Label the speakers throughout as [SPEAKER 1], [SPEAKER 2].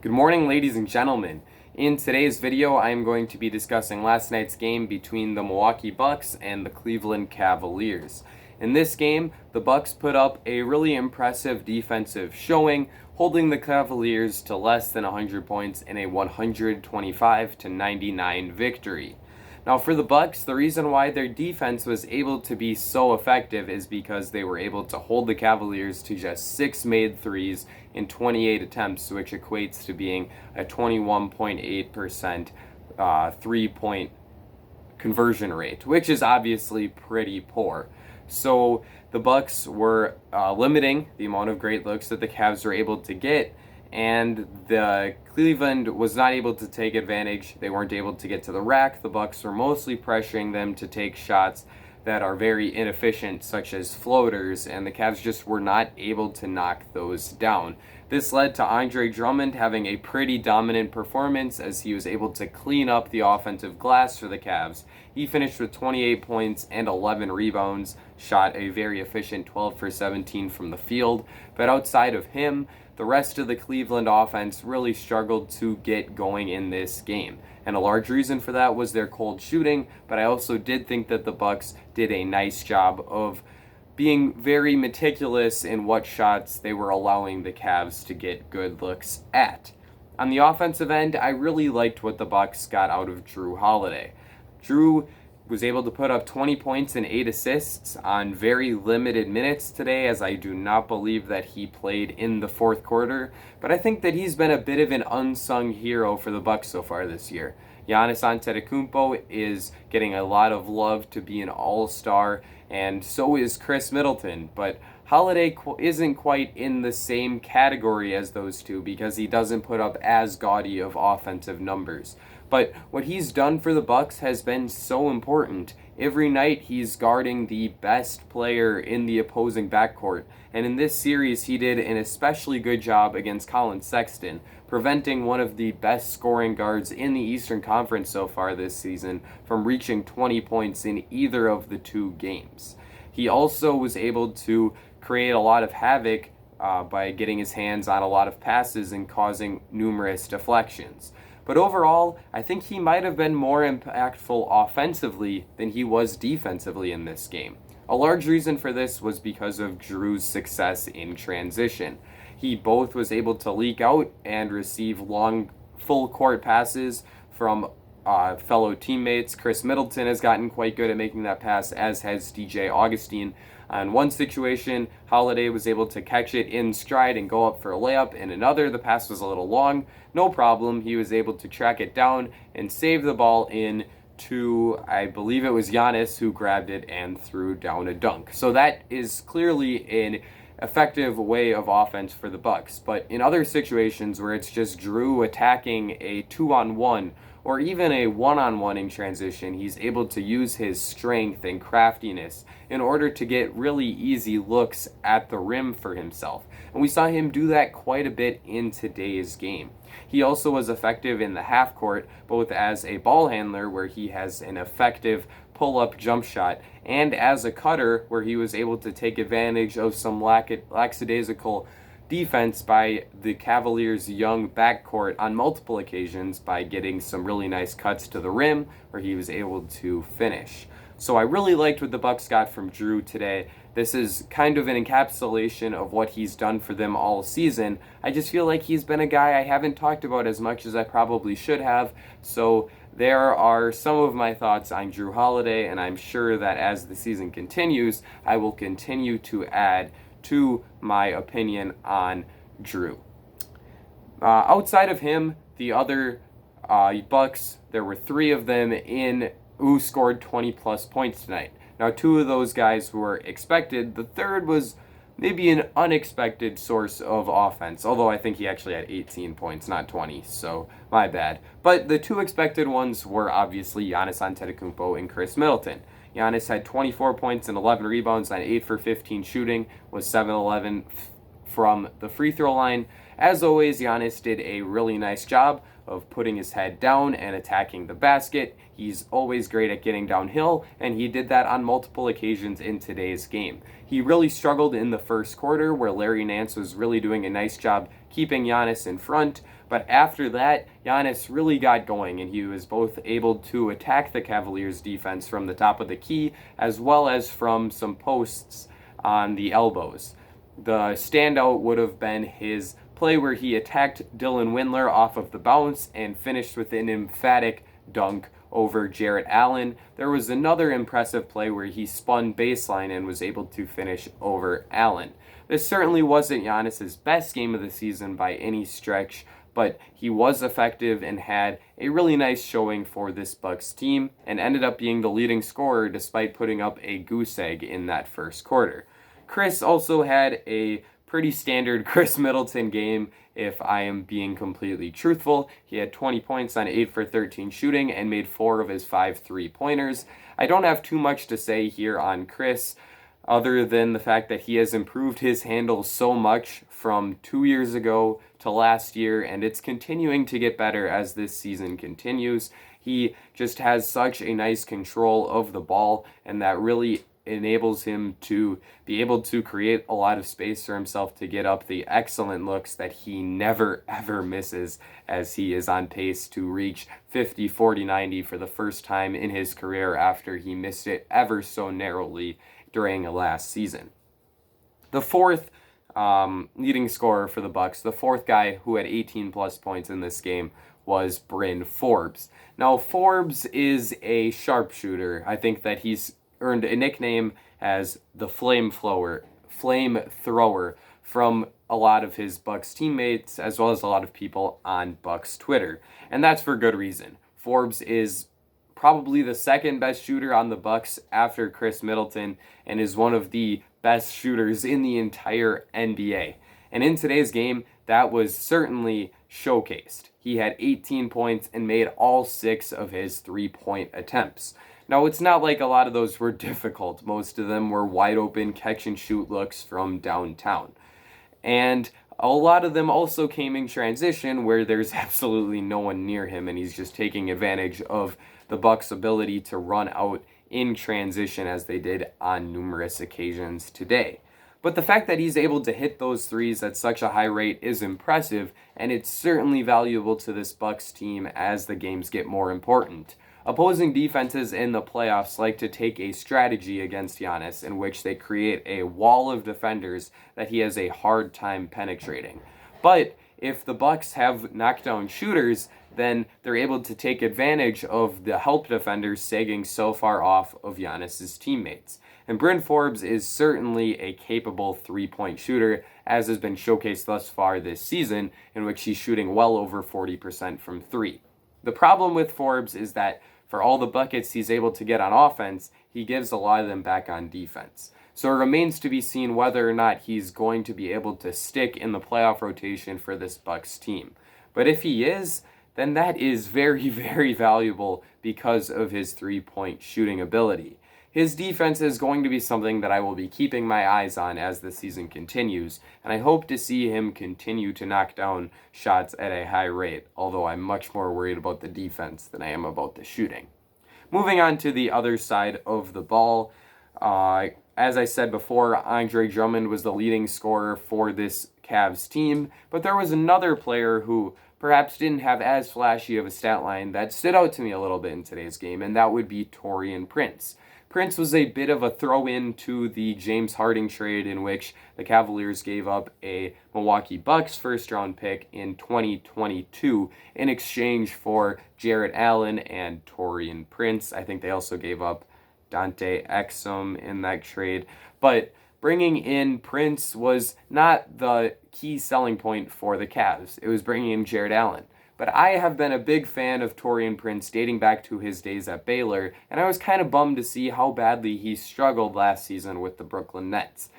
[SPEAKER 1] Good morning, ladies and gentlemen. In today's video, I am going to be discussing last night's game between the Milwaukee Bucks and the Cleveland Cavaliers. In this game, the Bucks put up a really impressive defensive showing, holding the Cavaliers to less than 100 points in a 125-99 victory. Now for the Bucks, the reason why their defense was able to be so effective is because they were able to hold the Cavaliers to just 6 made threes in 28 attempts, which equates to being a 21.8% three-point conversion rate, which is obviously pretty poor. So the Bucks were limiting the amount of great looks that the Cavs were able to get, and the Cleveland was not able to take advantage. They weren't able to get to the rack. The Bucks were mostly pressuring them to take shots that are very inefficient, such as floaters, and the Cavs just were not able to knock those down. This led to Andre Drummond having a pretty dominant performance as he was able to clean up the offensive glass for the Cavs. He finished with 28 points and 11 rebounds, shot a very efficient 12 for 17 from the field, but outside of him, the rest of the Cleveland offense really struggled to get going in this game. And a large reason for that was their cold shooting, but I also did think that the Bucks did a nice job of being very meticulous in what shots they were allowing the Cavs to get good looks at. On the offensive end, I really liked what the Bucks got out of Jrue Holiday. Jrue was able to put up 20 points and 8 assists on very limited minutes today, as I do not believe that he played in the fourth quarter, but I think that he's been a bit of an unsung hero for the Bucks so far this year. Giannis Antetokounmpo is getting a lot of love to be an all-star, and so is Chris Middleton, but Holiday isn't quite in the same category as those two because he doesn't put up as gaudy of offensive numbers. But what he's done for the Bucks has been so important. Every night he's guarding the best player in the opposing backcourt, and in this series he did an especially good job against Collin Sexton, preventing one of the best scoring guards in the Eastern Conference so far this season from reaching 20 points in either of the two games. He also was able to create a lot of havoc by getting his hands on a lot of passes and causing numerous deflections. But overall, I think he might have been more impactful offensively than he was defensively in this game. A large reason for this was because of Jrue's success in transition. He both was able to leak out and receive long full court passes from fellow teammates. Chris Middleton has gotten quite good at making that pass, as has DJ Augustin. On one situation, Holiday was able to catch it in stride and go up for a layup. In another, the pass was a little long. No problem. He was able to track it down and save the ball in to, I believe it was Giannis, who grabbed it and threw down a dunk. So that is clearly an effective way of offense for the Bucks. But in other situations where it's just Jrue attacking a 2-on-1 or even a 1-on-1 in transition, he's able to use his strength and craftiness in order to get really easy looks at the rim for himself. And we saw him do that quite a bit in today's game. He also was effective in the half court, both as a ball handler, where he has an effective pull-up jump shot, and as a cutter, where he was able to take advantage of some lackadaisical defense by the Cavaliers' young backcourt on multiple occasions by getting some really nice cuts to the rim where he was able to finish. So I really liked what the Bucks got from Jrue today. This is kind of an encapsulation of what he's done for them all season. I just feel like he's been a guy I haven't talked about as much as I probably should have. So there are some of my thoughts on Jrue Holiday, and I'm sure that as the season continues, I will continue to add to my opinion on Jrue. Outside of him, the other Bucks, there were 3 of them who scored 20 plus points tonight. Now 2 of those guys were expected. The third was maybe an unexpected source of offense, although I think he actually had 18 points, not 20, so my bad. But the 2 expected ones were obviously Giannis Antetokounmpo and Chris Middleton. Giannis had 24 points and 11 rebounds on 8 for 15 shooting, was 7-11 from the free throw line. As always, Giannis did a really nice job of putting his head down and attacking the basket. He's always great at getting downhill, and he did that on multiple occasions in today's game. He really struggled in the first quarter, where Larry Nance was really doing a nice job keeping Giannis in front. But after that, Giannis really got going, and he was both able to attack the Cavaliers' defense from the top of the key, as well as from some posts on the elbows. The standout would have been his play where he attacked Dylan Windler off of the bounce and finished with an emphatic dunk over Jarrett Allen. There was another impressive play where he spun baseline and was able to finish over Allen. This certainly wasn't Giannis's best game of the season by any stretch, but he was effective and had a really nice showing for this Bucks team and ended up being the leading scorer despite putting up a goose egg in that first quarter. Chris also had a pretty standard Chris Middleton game, if I am being completely truthful. He had 20 points on 8 for 13 shooting and made 4 of his 5 3-pointers. I don't have too much to say here on Chris, other than the fact that he has improved his handle so much from 2 years ago to last year, and it's continuing to get better as this season continues. He just has such a nice control of the ball, and that really enables him to be able to create a lot of space for himself to get up the excellent looks that he never ever misses, as he is on pace to reach 50, 40, 90 for the first time in his career after he missed it ever so narrowly during last season. The fourth leading scorer for the Bucks, the fourth guy who had 18 plus points in this game, was Bryn Forbes. Now, Forbes is a sharpshooter. I think that he's earned a nickname as the flamethrower from a lot of his Bucks teammates, as well as a lot of people on Bucks Twitter. And that's for good reason. Forbes is probably the second best shooter on the Bucks after Chris Middleton, and is one of the best shooters in the entire NBA. And in today's game, that was certainly showcased. He had 18 points and made all 6 of his 3-point attempts. Now, it's not like a lot of those were difficult. Most of them were wide open catch and shoot looks from downtown. And a lot of them also came in transition where there's absolutely no one near him, and he's just taking advantage of the Bucks' ability to run out in transition, as they did on numerous occasions today. But the fact that he's able to hit those threes at such a high rate is impressive, and it's certainly valuable to this Bucks team as the games get more important. Opposing defenses in the playoffs like to take a strategy against Giannis in which they create a wall of defenders that he has a hard time penetrating. But if the Bucks have knockdown shooters, then they're able to take advantage of the help defenders sagging so far off of Giannis's teammates. And Bryn Forbes is certainly a capable 3-point shooter, as has been showcased thus far this season, in which he's shooting well over 40% from 3. The problem with Forbes is that for all the buckets he's able to get on offense, he gives a lot of them back on defense. So it remains to be seen whether or not he's going to be able to stick in the playoff rotation for this Bucks team. But if he is, then that is very, very valuable because of his 3-point shooting ability. His defense is going to be something that I will be keeping my eyes on as the season continues, and I hope to see him continue to knock down shots at a high rate, although I'm much more worried about the defense than I am about the shooting. Moving on to the other side of the ball, as I said before, Andre Drummond was the leading scorer for this Cavs team, but there was another player who perhaps didn't have as flashy of a stat line that stood out to me a little bit in today's game, and that would be Taurean Prince. Prince was a bit of a throw-in to the James Harden trade in which the Cavaliers gave up a Milwaukee Bucks first-round pick in 2022 in exchange for Jarrett Allen and Taurean Prince. I think they also gave up Dante Exum in that trade. But bringing in Prince was not the key selling point for the Cavs. It was bringing in Jarrett Allen. But I have been a big fan of Taurean Prince dating back to his days at Baylor, and I was kind of bummed to see how badly he struggled last season with the Brooklyn Nets.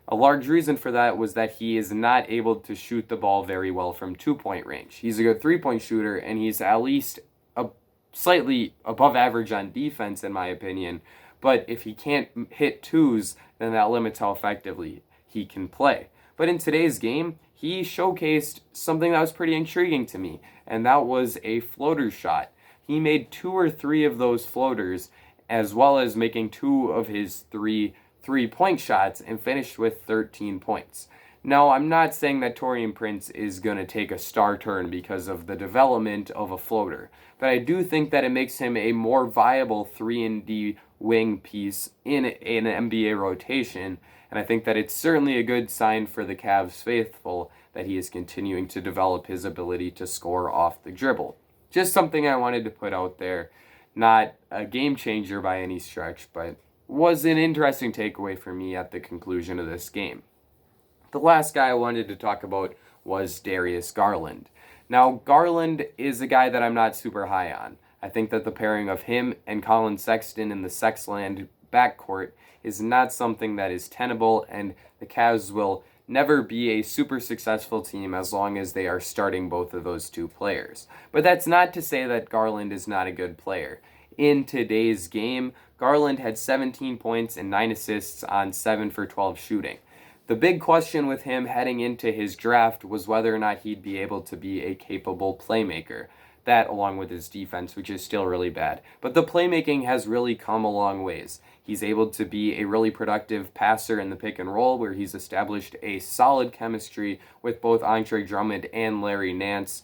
[SPEAKER 1] A large reason for that was that he is not able to shoot the ball very well from 2-point range. He's a good 3-point shooter, and he's at least slightly above average on defense, in my opinion. But if he can't hit twos, then that limits how effectively he can play. But in today's game, he showcased something that was pretty intriguing to me, and that was a floater shot. He made 2 or 3 of those floaters, as well as making 2 of his 3 3-point shots, and finished with 13 points. Now, I'm not saying that Taurean Prince is going to take a star turn because of the development of a floater, but I do think that it makes him a more viable 3-and-D wing piece in an NBA rotation, and I think that it's certainly a good sign for the Cavs faithful that he is continuing to develop his ability to score off the dribble. Just something I wanted to put out there. Not a game changer by any stretch, but was an interesting takeaway for me at the conclusion of this game. The last guy I wanted to talk about was Darius Garland. Now, Garland is a guy that I'm not super high on. I think that the pairing of him and Colin Sexton in the Sexland backcourt is not something that is tenable, and the Cavs will never be a super successful team as long as they are starting both of those 2 players. But that's not to say that Garland is not a good player. In today's game, Garland had 17 points and 9 assists on 7 for 12 shooting. The big question with him heading into his draft was whether or not he'd be able to be a capable playmaker. That, along with his defense, which is still really bad. But the playmaking has really come a long ways. He's able to be a really productive passer in the pick and roll, where he's established a solid chemistry with both Andre Drummond and Larry Nance.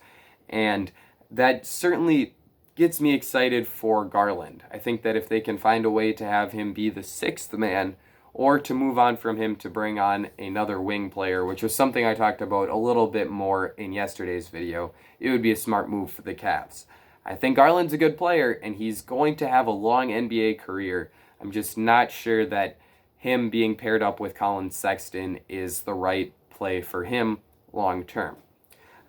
[SPEAKER 1] And that certainly gets me excited for Garland. I think that if they can find a way to have him be the 6th man, or to move on from him to bring on another wing player, which was something I talked about a little bit more in yesterday's video, it would be a smart move for the Cavs. I think Garland's a good player, and he's going to have a long NBA career. I'm just not sure that him being paired up with Colin Sexton is the right play for him long term.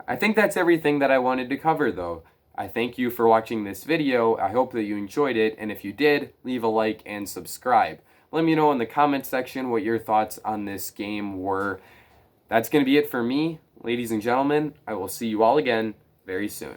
[SPEAKER 1] I think that's everything that I wanted to cover, though. I thank you for watching this video. I hope that you enjoyed it, and if you did, leave a like and subscribe. Let me know in the comment section what your thoughts on this game were. That's going to be it for me, ladies and gentlemen. I will see you all again very soon.